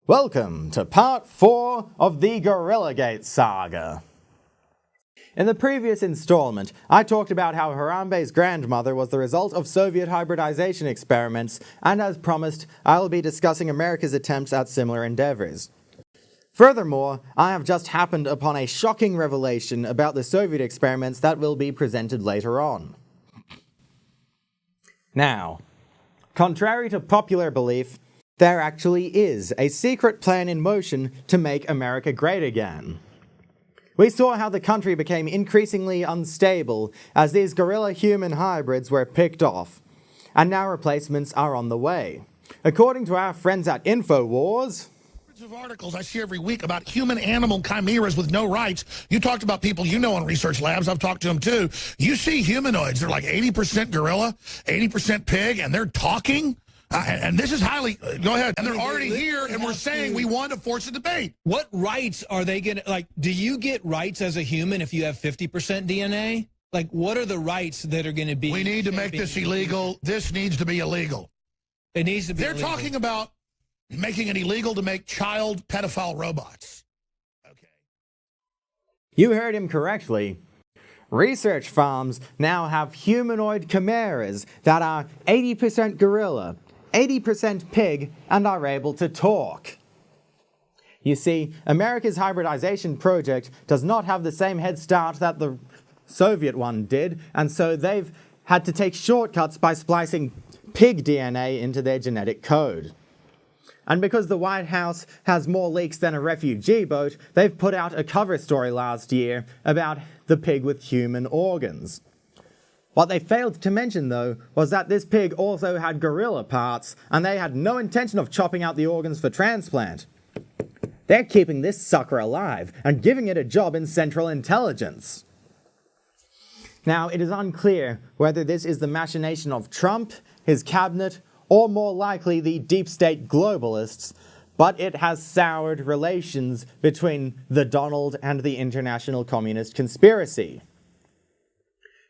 Welcome to part 4 of the Gorillagate saga. In the previous installment, I talked about how Harambe's grandmother was the result of Soviet hybridization experiments, and as promised, I will be discussing America's attempts at similar endeavors. Furthermore, I have just happened upon a shocking revelation about the Soviet experiments that will be presented later on. Now, contrary to popular belief, there actually is a secret plan in motion to make America great again. We saw how the country became increasingly unstable as these gorilla-human hybrids were picked off, and now replacements are on the way. According to our friends at InfoWars, of articles I see every week about human-animal chimeras with no rights. You talked about people you know in research labs. I've talked to them too. You see humanoids. They're like 80% gorilla, 80% pig, and they're talking. And this is highly, go ahead. And they're already here, and we're saying we want to force a debate. What rights are they going to, like, do you get rights as a human if you have 50% DNA? Like, what are the rights that are going to be? We need to make this illegal. This needs to be illegal. It needs to be illegal. They're talking about making it illegal to make child pedophile robots. Okay. You heard him correctly. Research farms now have humanoid chimeras that are 80% gorilla, 80% pig, and are able to talk. You see, America's hybridization project does not have the same head start that the Soviet one did, and so they've had to take shortcuts by splicing pig DNA into their genetic code. And because the White House has more leaks than a refugee boat, they've put out a cover story last year about the pig with human organs. What they failed to mention, though, was that this pig also had gorilla parts, and they had no intention of chopping out the organs for transplant. They're keeping this sucker alive and giving it a job in Central Intelligence. Now, it is unclear whether this is the machination of Trump, his cabinet, or more likely the deep state globalists, but it has soured relations between the Donald and the international communist conspiracy.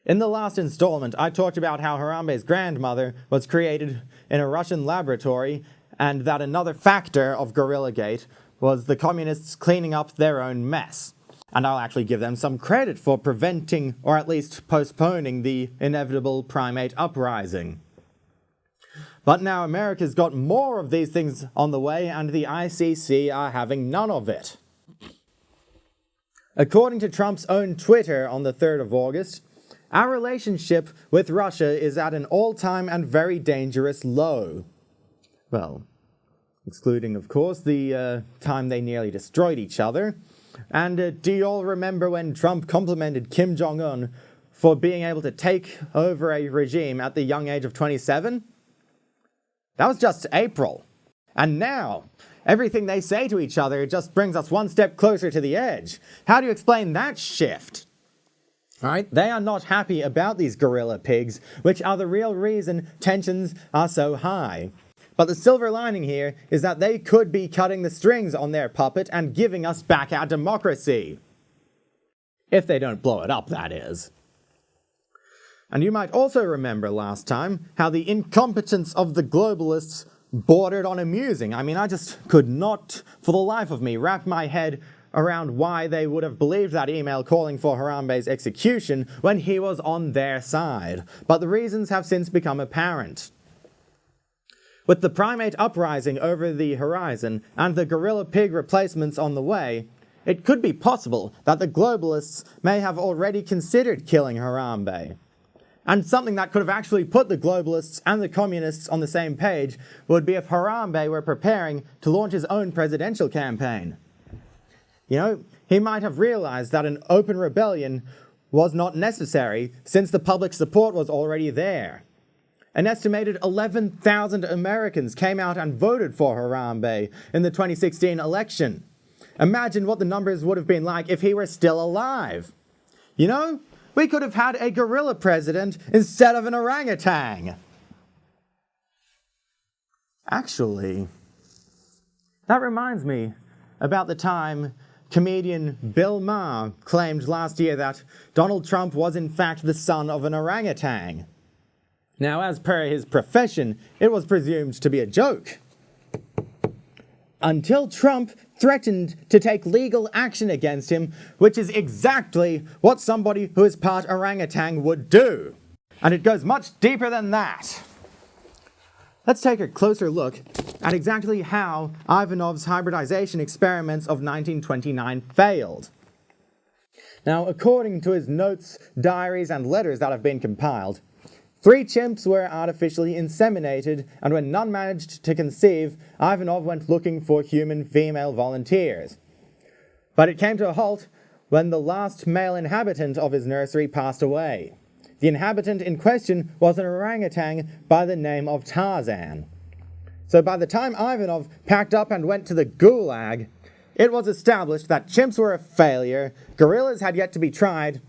In the last installment, I talked about how Harambe's grandmother was created in a Russian laboratory, and that another factor of Gorillagate was the communists cleaning up their own mess. And I'll actually give them some credit for preventing, or at least postponing, the inevitable primate uprising. But now America's got more of these things on the way, and the ICC are having none of it. According to Trump's own Twitter on the 3rd of August, our relationship with Russia is at an all-time and very dangerous low. Well, excluding, of course, the time they nearly destroyed each other. And do you all remember when Trump complimented Kim Jong-un for being able to take over a regime at the young age of 27? That was just April. And now, everything they say to each other just brings us one step closer to the edge. How do you explain that shift? Alright, they are not happy about these gorilla pigs, which are the real reason tensions are so high. But the silver lining here is that they could be cutting the strings on their puppet and giving us back our democracy. If they don't blow it up, that is. And you might also remember last time how the incompetence of the globalists bordered on amusing. I mean, I just could not, for the life of me, wrap my head around why they would have believed that email calling for Harambe's execution when he was on their side. But the reasons have since become apparent. With the primate uprising over the horizon and the gorilla pig replacements on the way, it could be possible that the globalists may have already considered killing Harambe. And something that could have actually put the globalists and the communists on the same page would be if Harambe were preparing to launch his own presidential campaign. You know, he might have realized that an open rebellion was not necessary since the public support was already there. An estimated 11,000 Americans came out and voted for Harambe in the 2016 election. Imagine what the numbers would have been like if he were still alive. You know, we could have had a gorilla president instead of an orangutan. Actually, that reminds me about the time comedian Bill Maher claimed last year that Donald Trump was in fact the son of an orangutan. Now, as per his profession, it was presumed to be a joke. until Trump threatened to take legal action against him, which is exactly what somebody who is part orangutan would do. And it goes much deeper than that. Let's take a closer look at exactly how Ivanov's hybridization experiments of 1929 failed. Now, according to his notes, diaries, and letters that have been compiled, 3 chimps were artificially inseminated, and when none managed to conceive, Ivanov went looking for human female volunteers. But it came to a halt when the last male inhabitant of his nursery passed away. The inhabitant in question was an orangutan by the name of Tarzan. So by the time Ivanov packed up and went to the Gulag, it was established that chimps were a failure, gorillas had yet to be tried,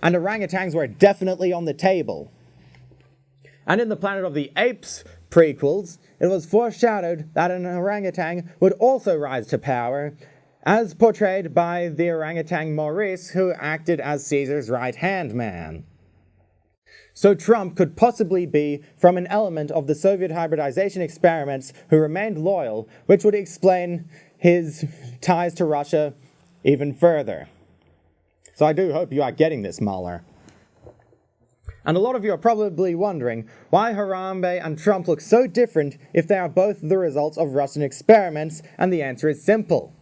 and orangutans were definitely on the table. And in the Planet of the Apes prequels, it was foreshadowed that an orangutan would also rise to power, as portrayed by the orangutan Maurice, who acted as Caesar's right-hand man. So Trump could possibly be from an element of the Soviet hybridization experiments who remained loyal, which would explain his ties to Russia even further. So I do hope you are getting this, Mueller. And a lot of you are probably wondering why Harambe and Trump look so different if they are both the results of Russian experiments, and the answer is simple.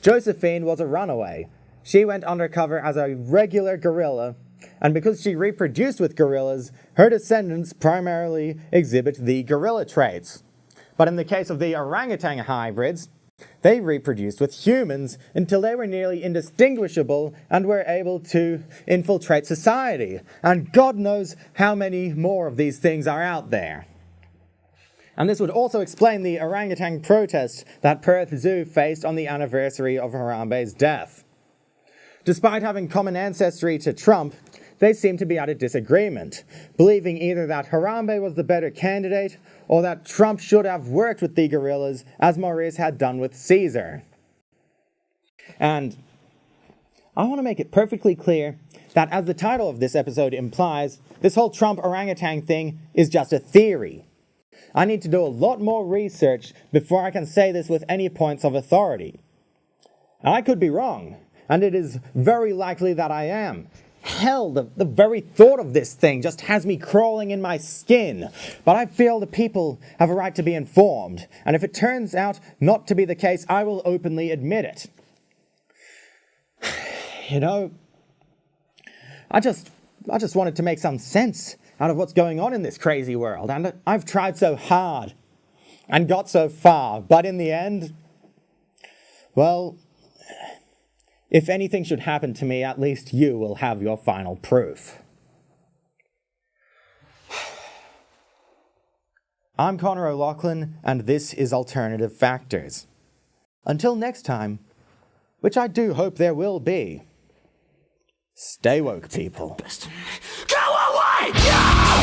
Josephine was a runaway. She went undercover as a regular gorilla, and because she reproduced with gorillas, her descendants primarily exhibit the gorilla traits. But in the case of the orangutan hybrids, they reproduced with humans until they were nearly indistinguishable and were able to infiltrate society. And God knows how many more of these things are out there. And this would also explain the orangutan protests that Perth Zoo faced on the anniversary of Harambe's death. Despite having common ancestry to Trump, they seem to be at a disagreement, believing either that Harambe was the better candidate or that Trump should have worked with the gorillas as Maurice had done with Caesar. And I want to make it perfectly clear that, as the title of this episode implies, this whole Trump orangutan thing is just a theory. I need to do a lot more research before I can say this with any points of authority. And I could be wrong, and it is very likely that I am. Hell, the very thought of this thing just has me crawling in my skin. But I feel the people have a right to be informed, and if it turns out not to be the case, I will openly admit it. You know, I just wanted to make some sense out of what's going on in this crazy world, and I've tried so hard and got so far, but in the end, well, if anything should happen to me, at least you will have your final proof. I'm Connor O'Loughlin, and this is Alternative Factors. Until next time, which I do hope there will be, stay woke, people. Go away!